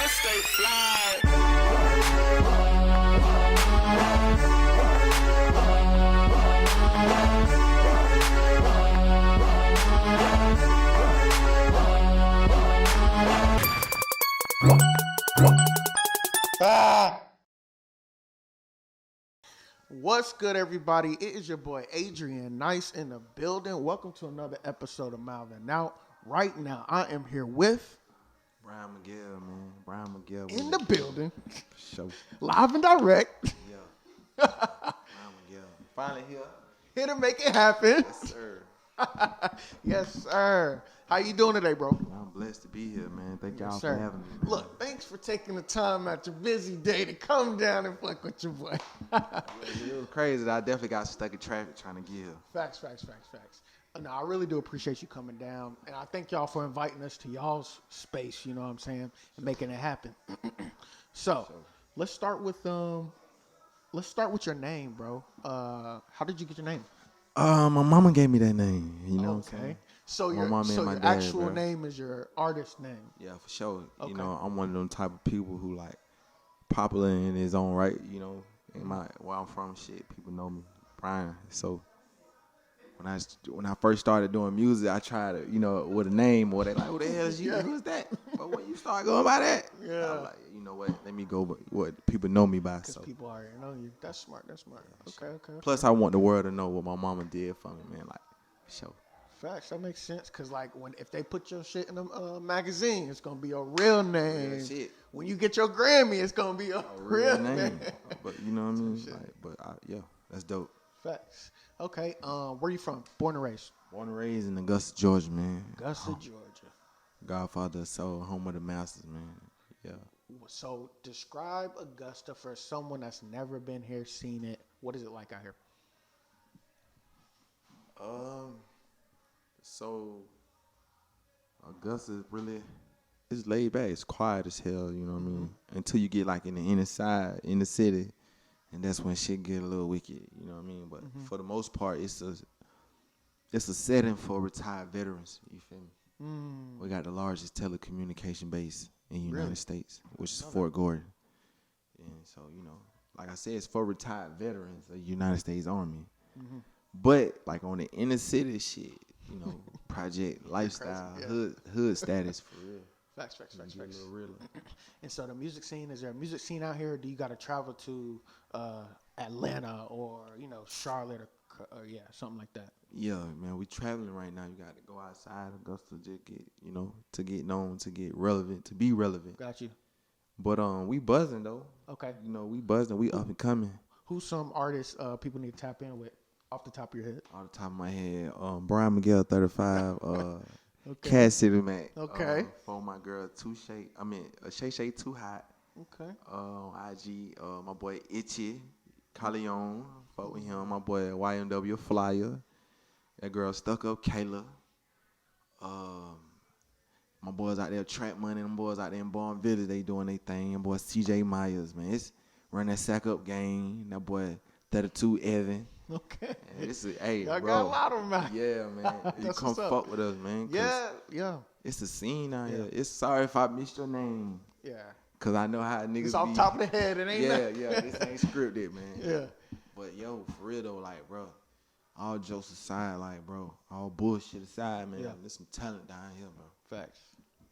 stay fly. What's good, everybody? It is your boy Adrian Nyce in the building. Welcome to another episode of Mouthin. Now, right now, I am here with Miguel, man. Miguel in the building, show. live and direct. Yeah. Miguel. Finally here. Here to make it happen. Yes, sir. Yes, sir. How you doing today, bro? I'm blessed to be here, man. Thank y'all Sir. for having me, man. Look, thanks for taking the time out your busy day to come down and fuck with your boy. It was crazy that I definitely got stuck in traffic trying to get here. Facts. No, I really do appreciate you coming down, and I thank y'all for inviting us to y'all's space. You know what I'm saying, and making it happen. So let's start with your name, bro. How did you get your name? My mama gave me that name. You know what I'm saying? So My your mama and my your dad, actual bro. name is your artist name. Yeah, for sure. Okay. You know, I'm one of them type of people who like popular in his own right. You know, in where I'm from, shit, people know me, Brian. So when I first started doing music, I tried to, you know, with a name, or they like, who the hell is you? Yeah. Who's that? But when you start going by that, I was like, you know what? Let me go with what people know me by. Because So people already know you. That's smart. Okay. plus, I want the world to know what my mama did for me, man. Like, show. Facts. That makes sense. Because like if they put your shit in a magazine, it's gonna be a real name. Real shit. When you get your Grammy, it's gonna be a real name. But you know what I mean? Yeah, that's dope. Facts. Okay. Where you from? Born and raised? Born and raised in Augusta, Georgia, man. Augusta, Georgia. Godfather of Soul, home of the Masters, man. Yeah. So describe Augusta for someone that's never been here, seen it. What is it like out here? So Augusta is really, it's laid back. It's quiet as hell, you know what I mean? Until you get like in the inner side, in the city, and that's when shit get a little wicked, you know what I mean? But for the most part, it's a setting for retired veterans, you feel me? We got the largest telecommunication base in the United States, which is Fort Gordon. And so, you know, like I said, it's for retired veterans of the United States Army. But like on the inner city shit, you know, project lifestyle, hood status for real. Facts. A little realer. And so the music scene, is there a music scene out here? Or do you got to travel to Atlanta or, you know, Charlotte or something like that? Yeah, man, we traveling right now. You got to go outside Augusta to get, you know, to get known, to get relevant, to be relevant. Got you. But we buzzing though. Okay. You know, we buzzing. We up and coming. Who's some artists people need to tap in with off the top of your head? Off the top of my head, Miguel 35, Okay. Cat City Mac. Okay. For my girl Shay Shay Too Hot. Okay. IG, my boy Itchy, Caleon, fuck with him. My boy YMW Flyer. That girl Stuck Up Kayla. My boys out there Trap Money. Them boys out there in Barn Village, they doing their thing. Them boys CJ Myers, man. It's run that sack up game. That boy 32 Evan. Okay. Hey, y'all bro. got a lot of them out. Yeah, man. You come fuck with us, man. Yeah. It's a scene out here. It's sorry if I missed your name. Yeah. Cause I know how niggas It's off be. top of the head. It ain't Yeah. This ain't scripted, man. Yeah. But yo, for real though, like, bro, all jokes aside, like, bro, all bullshit aside, man. Yeah. There's some talent down here, bro. Facts.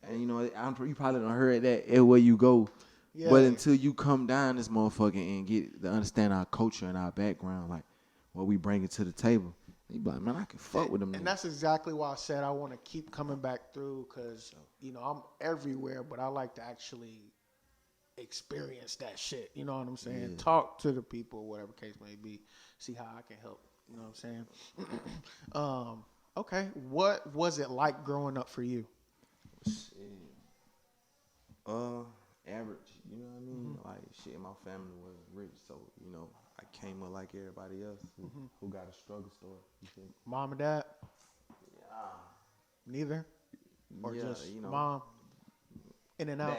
And you know, you probably done heard that everywhere you go. Yeah. But until you come down this motherfucker and get to understand our culture and our background, like what we bring it to the table, you be like, man, I can fuck with them. And that's exactly why I said I want to keep coming back through because, you know, I'm everywhere, but I like to actually experience that shit. You know what I'm saying? Yeah. Talk to the people, whatever case may be, see how I can help. You know what I'm saying? Okay. What was it like growing up for you? Shit. Average, you know what I mean? Like, shit, my family was rich, so, you know, I came up like everybody else who got a struggle story. You feel me? Mom and dad? Yeah. Neither? Or Yeah, just you know, mom? In and out?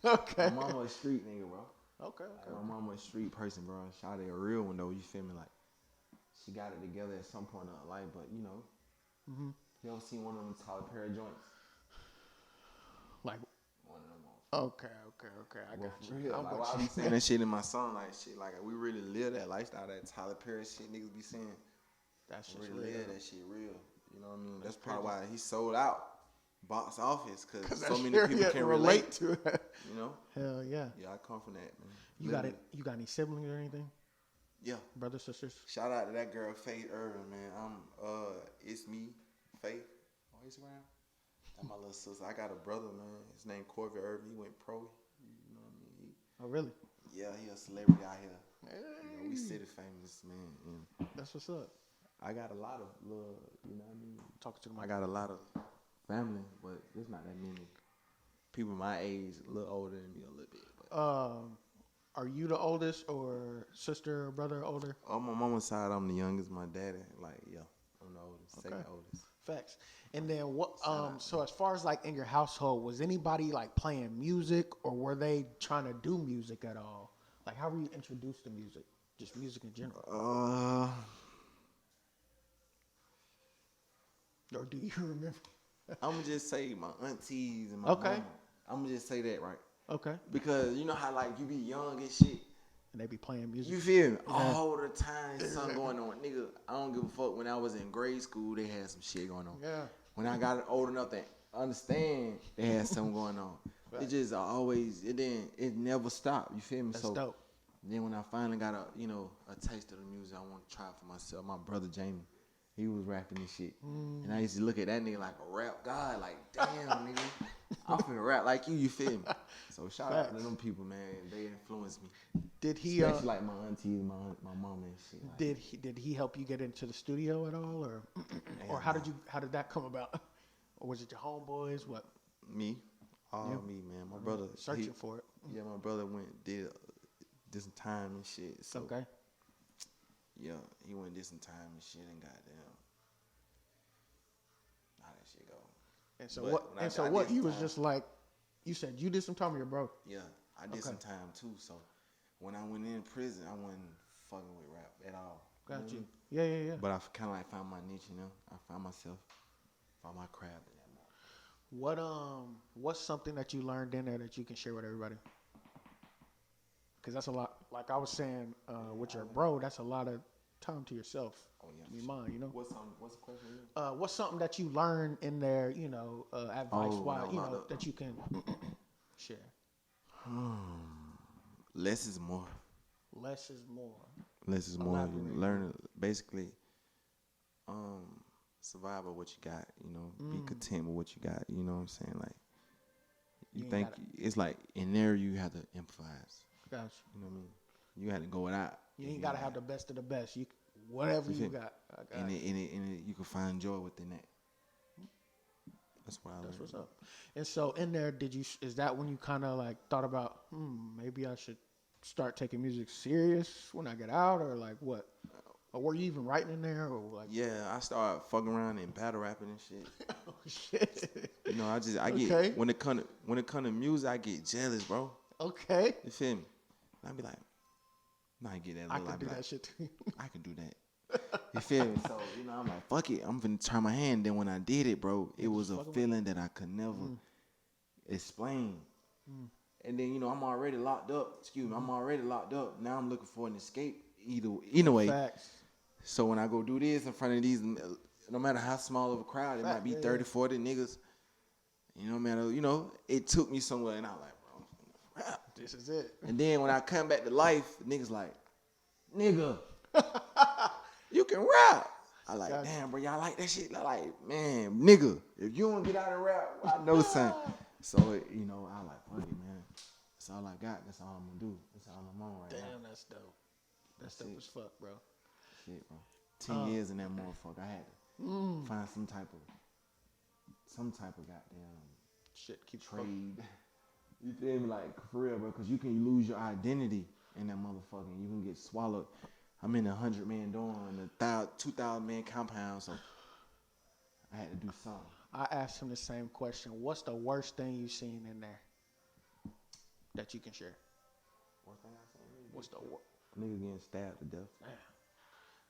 Bad. Okay. My mama a street nigga, bro. Okay. Like, my mama a street person, bro. Shot a real one, though, you feel me? Like, she got it together at some point in her life, but, you know, you don't see one of them Tyler Perry joints? Like, One of them. okay. Okay. I Well, got for you. real, I'm like, with why I you. be saying that shit in my song, like shit, like we really live that lifestyle, that Tyler Perry shit niggas be saying. That's just Really real. live that shit real. You know what I mean? That's crazy. probably why he sold out box office, because so many sure people you can relate. to it. You know? Hell yeah. Yeah, I come from that, man. You got it? You got any siblings or anything? Yeah. Brothers, sisters? Shout out to that girl Faith Irvin, man. It's me, Faith, on Instagram. That's my little sister. I got a brother, man. His name Corvin Irvin. He went pro. You know what I mean? Oh really? Yeah, he a celebrity out here. Hey. You know, we city famous, man. And That's what's up. I got a lot of little, you know what I mean? Talking to the I mic. got a lot of family, but there's not that many people my age, a little older than me a little bit. But. Are you the oldest or sister or brother older? On my mama's side, I'm the youngest. My daddy, like, yeah, I'm the oldest, Okay. second oldest. Facts. And then what? So as far as like in your household, was anybody like playing music, or were they trying to do music at all? Like, how were you introduced to music? Just music in general. Or do you remember? I'm gonna just say my aunties and my Okay. mama. I'm gonna just say that, right? Okay. Because you know how like you be young and shit. And they be playing music. You feel me? All the time, something going on. Nigga, I don't give a fuck. When I was in grade school, they had some shit going on. Yeah. When I got old enough to understand, they had something going on. Right. It just always, it never stopped. You feel me? That's so dope. then when I finally got a taste of the music, I want to try it for myself. My brother Jamie, he was rapping this shit. And I used to look at that nigga like a rap god. Like, damn, nigga. I'm finna rap like you feel me? So shout out to them people, man. They influenced me. Did he? Especially like my aunties, my mama and shit. Like, Did he help you get into the studio at all, or how did that come about? Or was it your homeboys? What? me, all me, man. My brother Searching for it. Yeah, my brother did some time and shit. So Okay. yeah, he went did some time and shit and goddamn, how that shit go. And so But what? when And so I what? did You was time- just like, you said you did some time with your bro. Yeah, I did some time too. So when I went in prison, I wasn't fucking with rap at all. Got know what I you. mean? Yeah. But I kind of like found my niche, you know. I found myself, found my craft in that moment. What's something that you learned in there that you can share with everybody? Because that's a lot. Like I was saying with your bro, that's a lot of time to yourself. Oh yeah. To be mine, you know. What's the question again? What's something that you learned in there? You know, advice wise, when I you locked know, up. that you can share. Less is more. Less is more. Less is more. You Elaborate. learn basically. Survive with what you got. You know, be content with what you got. You know what I'm saying? Like, you ain't think gotta- it's like in there you have to improvise. Gotcha. You know what I mean? You had to go without. You ain't gotta have the best of the best. You whatever you got. I got And it. you can find joy within that. That's what I learned. That's what's up. And so in there, is that when you kind of like thought about, maybe I should start taking music serious when I get out, or like what? Or were you even writing in there, or like? Yeah, I started fucking around and battle rapping and shit. Oh shit. You know, I Okay. get when it come to music, I get jealous, bro. Okay. You feel me? And I be like, no, I get that. I Little, could be do like, that shit too. I can do that. You feel me? So, you know, I'm like, fuck it. I'm finna try my hand. Then when I did it, bro, it was a feeling that I could never explain. And then, you know, I'm already locked up. I'm already locked up. Now I'm looking for an escape either way. Facts. So when I go do this in front of these, no matter how small of a crowd, it might be 30, 40 niggas. You know, it took me somewhere, and I was like, bro, rap. This is it. And then when I come back to life, niggas like, nigga, you can rap. I like, Gotcha. damn, bro, y'all like that shit? I like, man, nigga, if you don't get out and rap, I know something. So, you know, I like, fuck it, man. That's all I got. That's all I'm gonna do. That's all I'm on right now. Damn, that's dope. That's dope as fuck, bro. Shit, bro. 10 years in that motherfucker. I had to find some type of goddamn Shit, keep trade. You feel me? Like, for real, bro, because you can lose your identity in that motherfucker and you can get swallowed. I'm in a 100-man dorm in a 2,000-man compound, so I had to do something. I asked him the same question. What's the worst thing you've seen in there that you can share? Worst thing I seen? What's the worst? Nigga getting stabbed to death.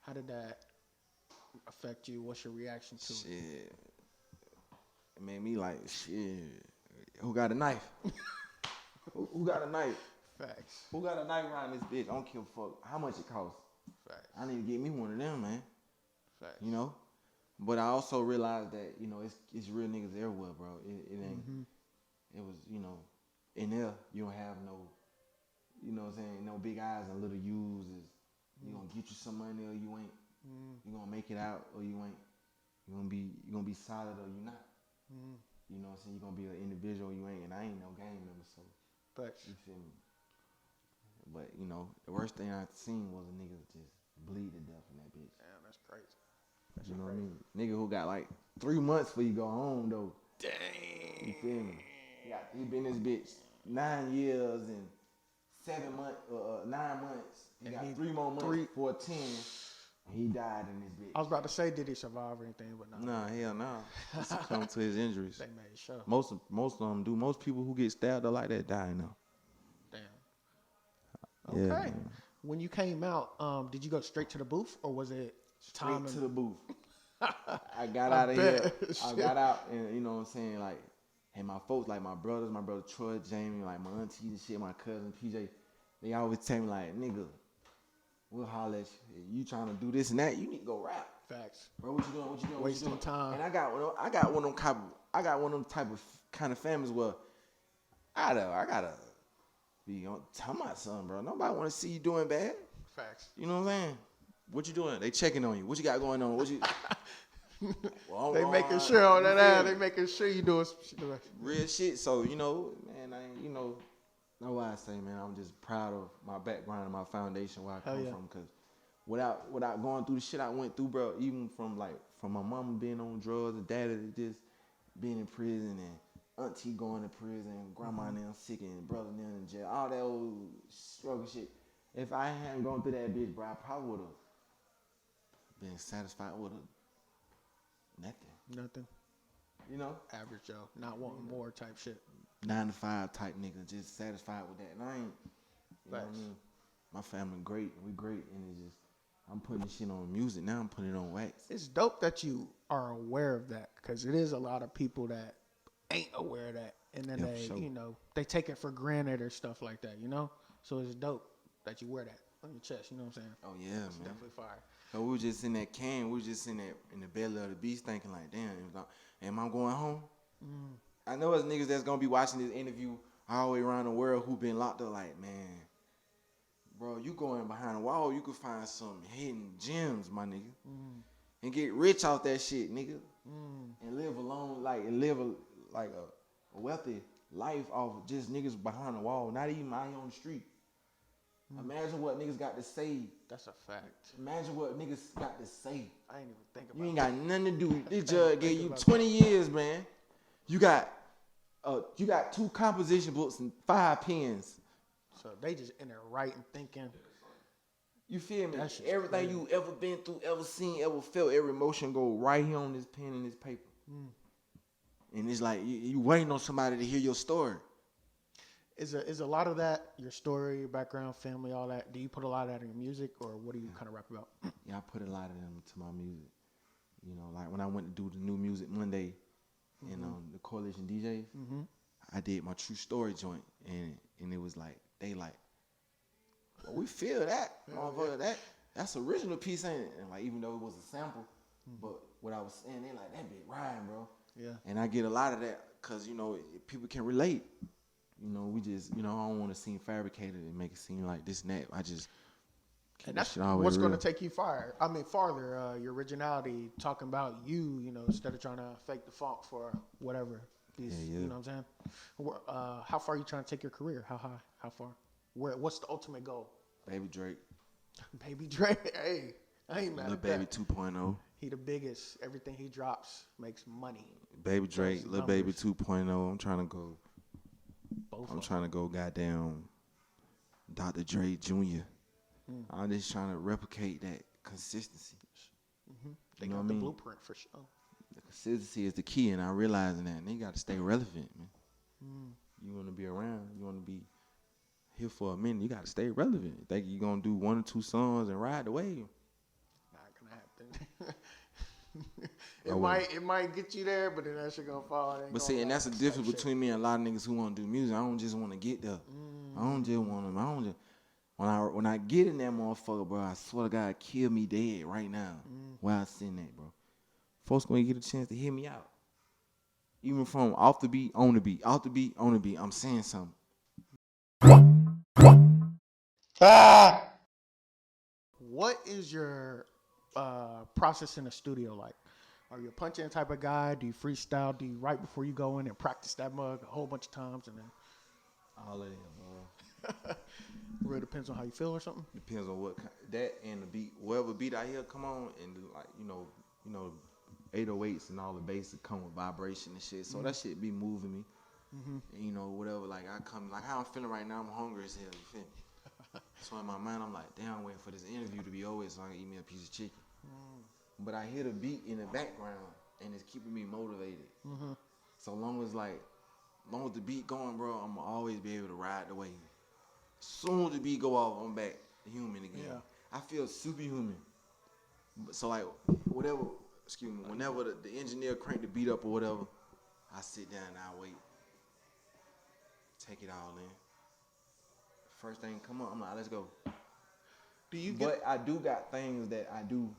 How did that affect you? What's your reaction to it? Shit. It made me like, shit. Who got a knife? Who Who got a knife? Facts. Who got a knife around this bitch? I don't give a fuck how much it costs. Facts. I need to get me one of them, man. Facts. You know? But I also realized that, you know, it's real niggas everywhere, bro. It ain't, it was, you know, in there, you don't have no, you know what I'm saying, no big eyes and little U's. You gonna get you some money or you ain't. You gonna make it out or you ain't. You gonna be solid or you not. You know what I'm saying? You gonna be an individual or you ain't. And I ain't no gang member, so. Facts. You feel me? But, you know, the worst thing I seen was a nigga just bleed to death in that bitch. Damn, that's crazy. You know what I mean? Nigga who got like 3 months before you go home though. Dang. You feel me? He been this bitch 9 years and 7 months, 9 months. He got 3 more months for 10. And he died in this bitch. I was about to say, did he survive or anything, but no. Nah, hell no. He succumbed to his injuries. They made sure. Most of them do. Most people who get stabbed up like that die now. Damn. Yeah, Okay. man. When you came out, did you go straight to the booth or was it Straight to the booth. I got I out of bet. here. I got out and you know what I'm saying, like, and my folks, like my brother Troy, Jamie, like my auntie and shit, my cousin PJ, they always tell me like, nigga, we'll holler at you. You trying to do this and that, you need to go rap. Facts. Bro, what you doing? What you doing? Wasting what you doing? time. And I got one of them type of kind of families where I gotta be on talking about something, bro. Nobody wanna see you doing bad. Facts. You know what I'm saying? What you doing? They checking on you. What you got going on? What you? Well, They making sure on that ass. They making sure you doing real shit. So you know, man, know why I say, man, I'm just proud of my background and my foundation where I come from. Cause without going through the shit I went through, bro, even from my mama being on drugs, and daddy just being in prison, and auntie going to prison, and grandma and them sick, and brother and them in jail, all that old struggle shit. If I hadn't gone through that bitch, bro, I probably would have been satisfied with nothing. You know? Average Joe. Not wanting more type shit. 9 to 5 type nigga, just satisfied with that. And I ain't, you know what I mean? My family great, we great, and it's just, I'm putting this shit on music, now I'm putting it on wax. It's dope that you are aware of that, because it is a lot of people that ain't aware of that. And then you know, they take it for granted or stuff like that, you know? So it's dope that you wear that on your chest, you know what I'm saying? Oh yeah, it's man. Definitely fire. So we were just in that can, we were just in the belly of the beast thinking like, damn, am I going home? I know there's niggas that's gonna be watching this interview all the way around the world who been locked up like, man, bro, you going behind a wall, you could find some hidden gems, my nigga. And get rich off that shit, nigga. And live alone, live a wealthy life off of just niggas behind the wall, not even out here on the street. Imagine what niggas got to say. That's a fact. Imagine what niggas got to say. I ain't even think about it. You ain't got nothing to do. This judge gave you 20 years, man. You got 2 composition books and 5 pens. So they just in there writing, thinking. You feel me? Everything crazy. you ever been through, ever seen, ever felt, every emotion go right here on this pen and this paper. And it's like you waiting on somebody to hear your story. Is a lot of that your story, your background, family, all that? Do you put a lot of that in your music, or what do you kind of rap about? Yeah, I put a lot of them to my music. You know, like when I went to do the New Music Monday and the Coalition DJs, I did my true story joint, and it was like they like, well, we feel that, motherfucker. That's original piece, ain't it? And like even though it was a sample, but what I was saying, they like that bit rhyme, bro. Yeah. And I get a lot of that because you know people can relate. You know, we just, you know, I don't want to seem fabricated and make it seem like this and that. I just, and that's what's going to take you farther. Your originality, talking about you, you know, instead of trying to fake the funk for whatever. You know what I'm saying? How far are you trying to take your career? How high? How far? What's the ultimate goal? Baby Drake. Baby Drake. Hey, I ain't mad at that. Lil Baby 2.0. He the biggest. Everything he drops makes money. Baby Drake, Lil Baby 2.0. I'm trying to go. I'm trying to go goddamn Dr. Dre Jr. I'm just trying to replicate that consistency. They got the blueprint for sure. The consistency is the key, and I'm realizing that. And you got to stay relevant, man. You want to be around. You want to be here for a minute. You got to stay relevant. You think you're going to do 1 or 2 songs and ride the wave? Not going to happen. It might get you there, but then that shit gonna fall. But see, and that's the difference between me and a lot of niggas who want to do music. I don't just want to get there. I don't just want them. I don't just when I get in that motherfucker, bro. I swear to God, kill me dead right now. Where I sitting at, bro. Folks gonna get a chance to hear me out. Even from off the beat, on the beat, off the beat, on the beat. I'm saying something. What is your process in the studio like? Are you a punch in type of guy? Do you freestyle? Do you write before you go in and practice that mug a whole bunch of times and then? All of them, Really depends on how you feel or something. Depends on what that and the beat, whatever beat I hear come on, and like you know, 808s and all the bass that come with vibration and shit. So that shit be moving me. And, you know, whatever. Like I come, like how I'm feeling right now. I'm hungry as hell. You feel me? So in my mind, I'm like, damn, I'm waiting for this interview to be over so I can eat me a piece of chicken. But I hear the beat in the background, and it's keeping me motivated. So long as the beat going, bro, I'm gonna always be able to ride the wave. Soon as the beat go off, I'm back human again. Yeah. I feel superhuman. So like whenever the engineer crank the beat up or whatever, I sit down and I wait. Take it all in. First thing come on, I'm like, let's go. But I do got things that I do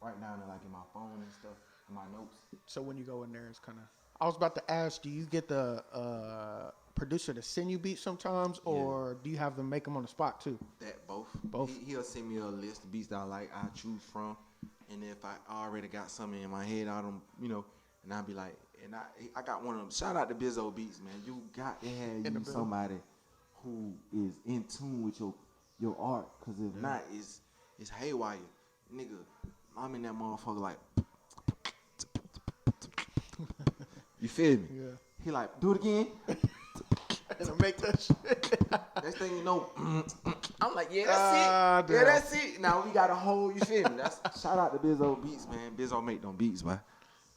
right now, like in my phone and stuff, in my notes. So when you go in there, it's kind of. I was about to ask, do you get the producer to send you beats sometimes, or do you have them make them on the spot too? That both. He'll send me a list of beats that I like, I choose from, and if I already got something in my head, I don't, and I'll be like, and I got one of them. Shout out to Bizzo Beats, man. You got to have somebody who is in tune with your art, because if not, it's haywire, nigga. I'm in that motherfucker like. You feel me? Yeah. He like, do it again. And I make that shit. Next thing you know, I'm like, yeah, that's it. Damn. Yeah, that's it. Now we got a whole, you feel me? Shout out to Bizzo Beats, man. Bizzo make them beats, man.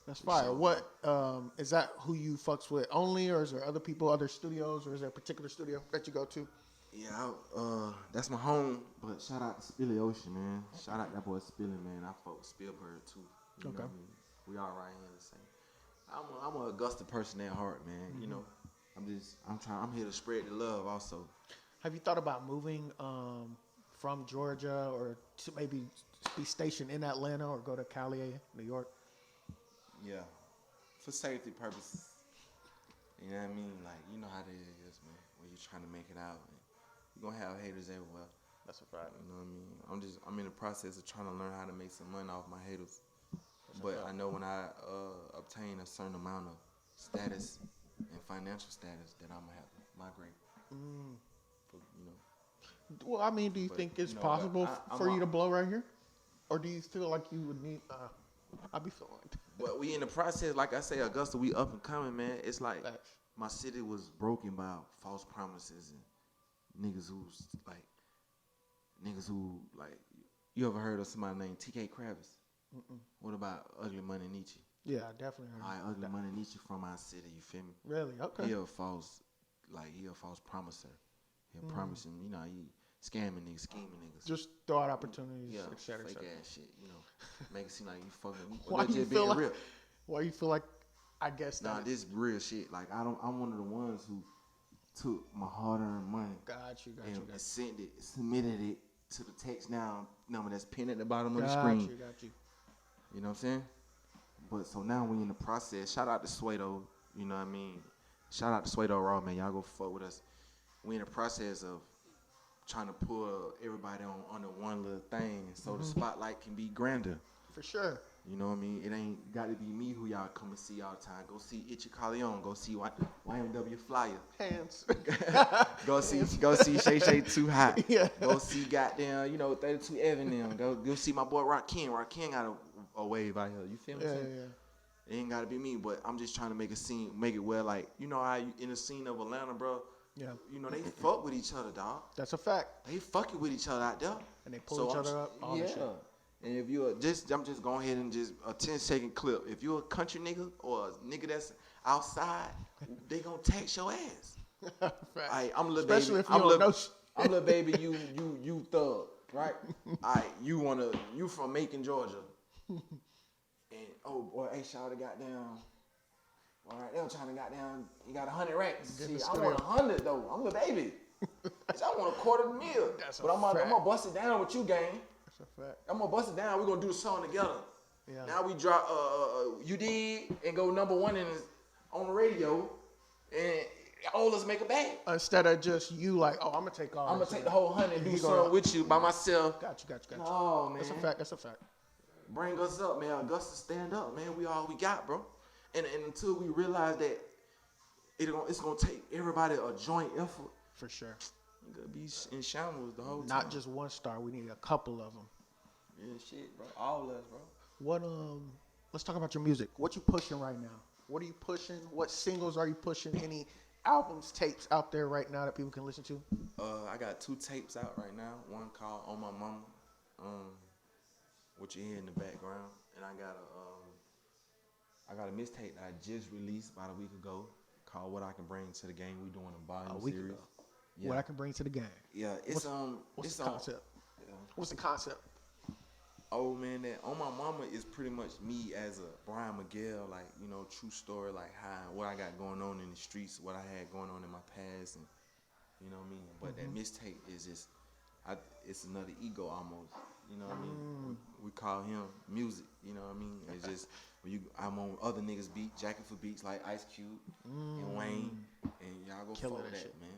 That's fire. Sure. What is that? Who you fucks with only, or is there other people, other studios, or is there a particular studio that you go to? Yeah, that's my home. But shout out to Spilly Ocean, man. Shout out that boy Spilly, man. I fuck with Spielberg too. You know what I mean? We all right here the same. I'm an Augusta person at heart, man. You know, I'm here to spread the love also. Have you thought about moving from Georgia, or to maybe be stationed in Atlanta, or go to Cali, New York? Yeah, for safety purposes. You know what I mean? Like, you know how it is, man. When you're trying to make it out, you're gonna have haters everywhere. That's a fact. You know what I mean? I'm in the process of trying to learn how to make some money off my haters. But I know when I obtain a certain amount of status and financial status, that I'm gonna have to migrate. Well, I mean, do you think it's possible for you to blow right here, or do you feel like you would need? I be feeling. But we in the process, like I say, Augusta, we up and coming, man. It's like my city was broken by false promises and niggas who you ever heard of somebody named T.K. Kravis? What about Ugly Money Nietzsche? Yeah, I definitely heard. All right, Ugly Money Nietzsche from our city. You feel me? Really? Okay. He a false promiser. He'll promise him, he scamming niggas, scheming niggas. Just throw out opportunities, et cetera, fake ass shit. Make it seem like you fucking. Why you feel like? Real. Why you feel like? I guess. Nah, this real shit. Like I'm one of the ones who took my hard-earned money. Got you. Submitted it to the text now number that's pinned at the bottom of the screen. Got you. You know what I'm saying? But so now we in the process. Shout out to Suedo. You know what I mean? Shout out to Suedo Raw, man. Y'all go fuck with us. We in the process of trying to pull everybody on under one little thing so the spotlight can be grander. For sure. You know what I mean? It ain't got to be me who y'all come and see all the time. Go see Itchy Corleone. Go see YMW Flyer. Hands. go see Shay Shay Too Hot. Yeah. Go see goddamn, 32 Evan them. Go see my boy Rakim. Rakim got a wave out here. You feel me? Yeah. It ain't got to be me, but I'm just trying to make it where, like, how in the scene of Atlanta, bro. Yeah. They fuck with each other, dog. That's a fact. They fucking with each other out there. And they pull each other up. All this shit. And if you're I'm just going ahead and just a 10-second clip. If you're a country nigga or a nigga that's outside, they gonna tax your ass. Right. I'm little baby. Especially if you don't know shit. I'm little baby. You thug, right? You from Macon, Georgia. And oh boy, hey, shout out goddamn. All right, they were trying to goddamn. You got 100 racks. See, I want 100 though. I'm the baby. Bitch, I want $250,000. That's a but I'm fact. gonna bust it down with you, gang. That's a fact. I'm gonna bust it down. We're gonna do the song together. Yeah. Now we drop You Did and go #1 on the radio, and all of us make a bag. Instead of just you like, oh, I'm gonna take all. I'm gonna take the whole 100 and do something with you by myself. Got you. Oh man, That's a fact. Bring us up, man. Augusta, stand up, man. We all we got, bro. And until we realize that it's gonna take everybody a joint effort. For sure. You gotta be in shambles the whole time. Not just one star. We need a couple of them. Yeah, shit, bro. All of us, bro. What Let's talk about your music. What you pushing right now? What are you pushing? What singles are you pushing? Any albums, tapes out there right now that people can listen to? I got 2 tapes out right now. One called On My Mama, what you hear in the background, and I got a mixtape that I just released about a week ago called What I Can Bring to the Game. We doing a volume series. Yeah. What I Can Bring to the Game. Yeah, What's the concept? Yeah. What's the concept? Oh man, that On My Mama is pretty much me as a Brian Miguel, like, true story, like what I got going on in the streets, what I had going on in my past, and you know what I mean. But that mixtape is just, it's another ego almost, you know what I mean. We call him music, you know what I mean. It's just I'm on other niggas' beat, jacking for beats like Ice Cube and Wayne, and y'all go follow that shit, man.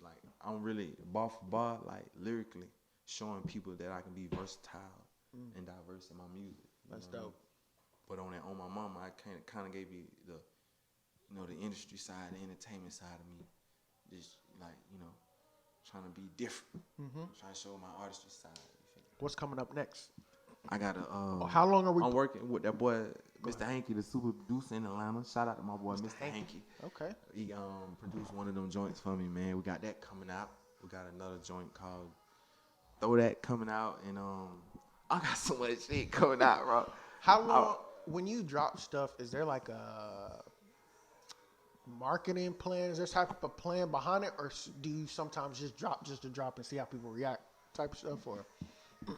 Like I'm really bar for bar, like lyrically showing people that I can be versatile and diverse in my music. That's dope. But on that On My Mama, I kind of gave you the industry side, the entertainment side of me, just like trying to be different, trying to show my artistry side. What's coming up next? I got how long are we? I'm working with that boy, Mr. Hankey, the super producer in Atlanta. Shout out to my boy, Mr. Hankey. Okay. He produced one of them joints for me, man. We got that coming out. We got another joint called Throw That coming out, and I got so much shit coming out, bro. How long, when you drop stuff, is there like a marketing plan? Is there type of plan behind it, or do you sometimes just drop just to drop and see how people react type of stuff? Or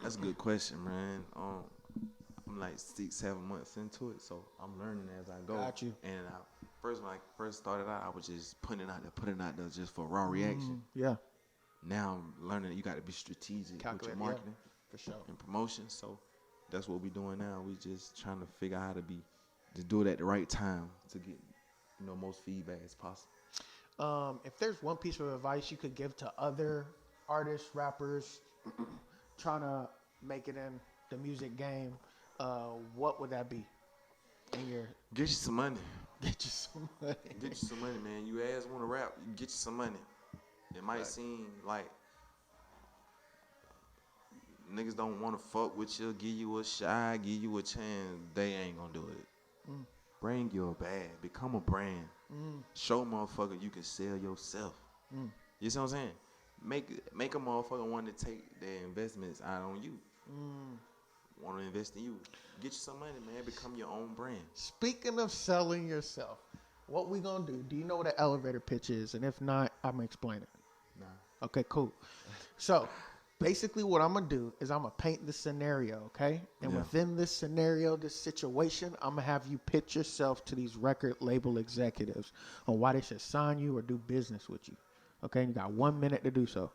that's a good question, man. I'm like 6-7 months into it, so I'm learning as I go. Got you. And when I first started out, I was just putting it out there just for raw reaction. Yeah. Now I'm learning that you got to be strategic with your marketing. For sure. And promotion. So that's what we're doing now. We just trying to figure out how to do it at the right time to get most feedback as possible. If there's one piece of advice you could give to other artists, rappers, trying to make it in the music game, what would that be? Get you some money. Get you some money. Get you some money, man. You ass want to rap, you get you some money. It might seem like niggas don't want to fuck with you, give you a shot, give you a chance. They ain't gonna do it. Bring your bag, become a brand. Show motherfucker you can sell yourself. You see what I'm saying? Make a motherfucker want to take their investments out on you. Want to invest in you. Get you some money, man. Become your own brand. Speaking of selling yourself, what we gonna do you know what an elevator pitch is? And if not, I'm gonna explain it. Nah. Okay, cool. So basically what I'm going to do is I'm going to paint the scenario, okay? And within this scenario, this situation, I'm going to have you pitch yourself to these record label executives on why they should sign you or do business with you. Okay? And you got 1 minute to do so.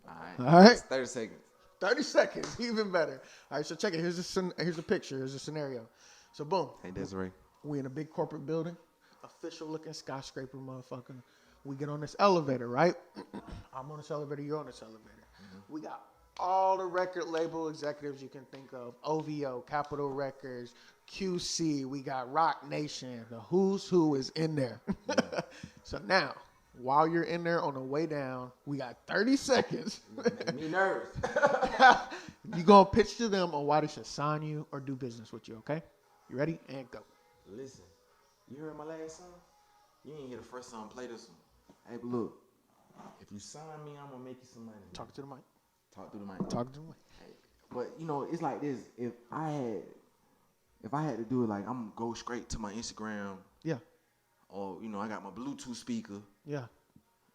All right? It's 30 seconds. 30 seconds, even better. All right, so check it. Here's a picture. Here's a scenario. So boom. Hey, Desiree. We in a big corporate building, official looking skyscraper, motherfucker. We get on this elevator, right? I'm on this elevator, you're on this elevator. We got all the record label executives you can think of. OVO, Capitol Records, QC. We got Rock Nation. The who's who is in there. So now, while you're in there on the way down, we got 30 seconds. Me nervous. You're going to pitch to them on why they should sign you or do business with you, okay? You ready? And go. Listen, you heard my last song? You ain't hear the first song. Play this one. Hey, but look, if you sign me, I'm going to make you some money. Talk to the mic. Talk through the mic. Talk to the mic. Hey, but, it's like this. If I had to do it, like, I'm going to go straight to my Instagram. Yeah. Or, I got my Bluetooth speaker. Yeah.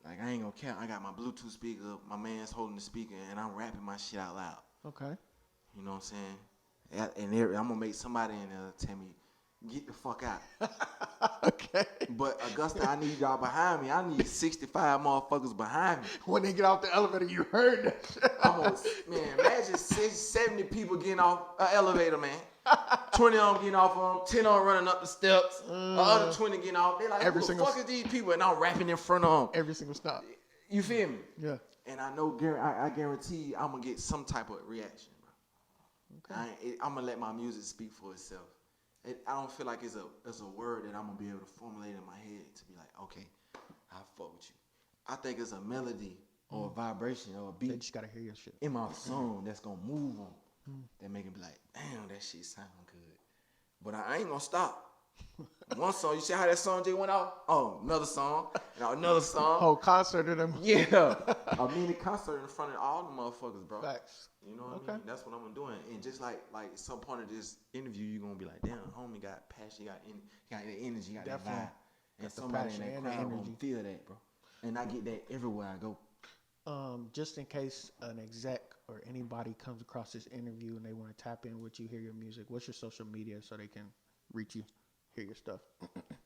Like, I ain't going to count. I got my Bluetooth speaker. My man's holding the speaker, and I'm rapping my shit out loud. Okay. You know what I'm saying? And I'm going to make somebody in there tell me, get the fuck out. Okay. But Augusta, I need y'all behind me. I need 65 motherfuckers behind me. When they get off the elevator, you heard that shit. Man, imagine 70 people getting off an elevator, man. 20 of them getting off on 10 of them running up the steps. The other 20 getting off. They like, who the fuck is these people? And I'm rapping in front of them. Every single stop. You feel me? Yeah. And I know, I guarantee you, I'm going to get some type of reaction, bro. Okay. I'm going to let my music speak for itself. I don't feel like it's a word that I'm going to be able to formulate in my head to be like, okay, I fuck with you. I think it's a melody or a vibration or a beat. They just got to hear your shit. In my song that's going to move them. That make it be like, damn, that shit sound good. But I ain't going to stop. One song, you see how that song just went out? Oh, another song, and another song. Whole concert of them. Yeah. A mini concert in front of all the motherfuckers, bro. Facts. You know what I mean? That's what I'm doing. And just like some point of this interview, you're going to be like, damn, homie got passion, got the energy, got that vibe. And somebody in that crowd going to feel that, bro. And I get that everywhere I go. Just in case an exec or anybody comes across this interview and they want to tap in with you, hear your music, what's your social media so they can reach you, hear your stuff?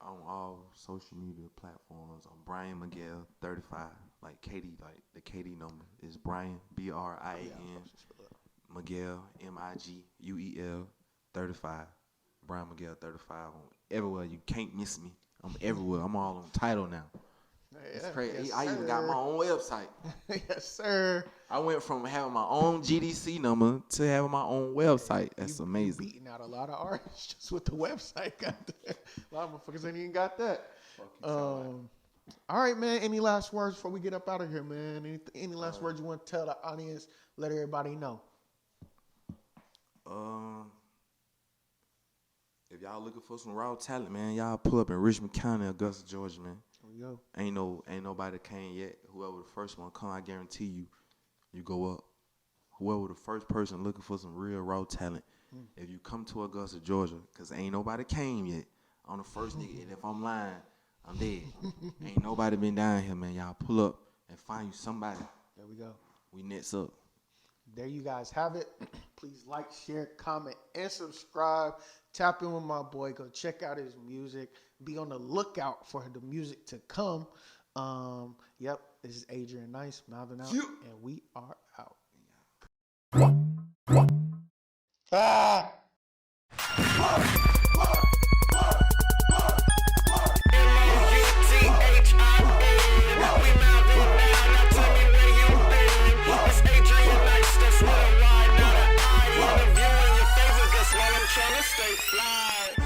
On all social media platforms, I'm Brian Miguel 35. Like Katie, like the Katie number is Brian BRIAN Miguel MIGUEL 35. Brian Miguel 35 on everywhere. You can't miss me. I'm everywhere. I'm all on title now. It's crazy. Yes, I even got my own website. Yes, sir. I went from having my own GDC number to having my own website. That's amazing. Beating out a lot of artists just with the website. A lot of motherfuckers ain't even got that. All right, man. Any last words before we get up out of here, man? Any last words you want to tell the audience? Let everybody know. If y'all looking for some raw talent, man, y'all pull up in Richmond County, Augusta, Georgia, man. Here we go. Ain't nobody came yet. Whoever the first one come, I guarantee you go up. Whoever the first person looking for some real raw talent, if you come to Augusta, Georgia, because ain't nobody came yet on the first nigga. And if I'm lying, I'm dead. Ain't nobody been down here, man. Y'all pull up and find you somebody. There we go. We next up. There you guys have it. Please like, share, comment, and subscribe. Tap in with my boy. Go check out his music. Be on the lookout for the music to come. Yep, this is Adrian Nyce, Mouthin out, and we are out. Trying to stay fly.